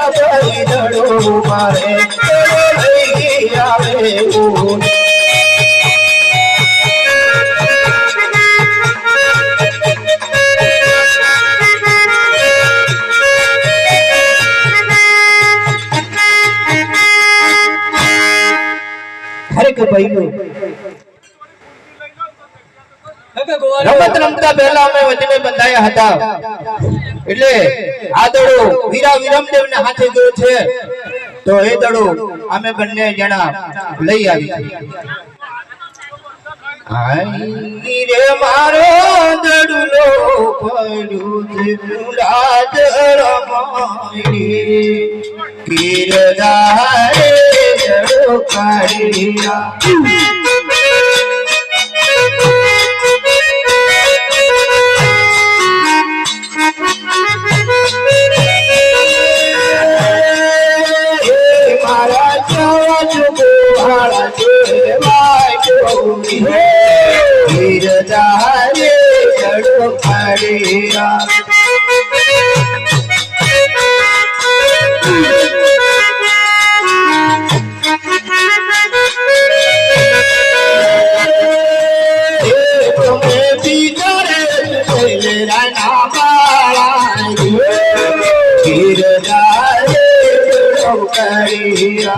ભાઈ દડો મારે લઈ આવે રમત રમતા પહેલા અમે વચને બંધાયા હતા એટલે આ દડો વીરા વિરમદેવ ને હાથે ગયો છે તો એ દડો અમે બંને જણા લઈ આવી આઈ રે મારો દડુલો પડ્યું છે રાજ રમાઈ કિરદારે દડો કાઢ્યા गिरधारे चढ़ो खड़िया तुम्हें भीतर राना पाला गिरधारे चढ़ो खड़िया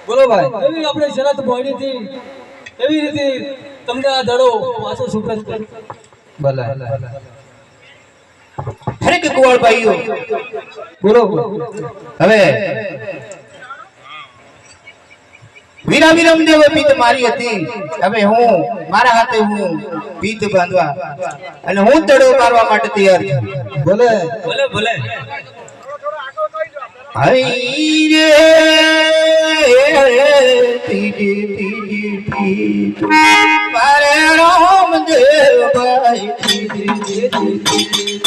બોલો ભાઈ એવી આપણે શરત બોડી થી એવી રીતે તમને આ દડો પાછો સુપ્રત ભલે હરે કે કુવાળ ભાઈઓ બોલો હવે વીરા વિરમદેવે પીત મારી હતી હવે હું મારા હાથે હું પીત બાંધવા અને હું દડો મારવા માટે તૈયાર છું ભલે ભલે ભલે હઈ રે તીજી મારે રામદેવ ભાઈ તીજી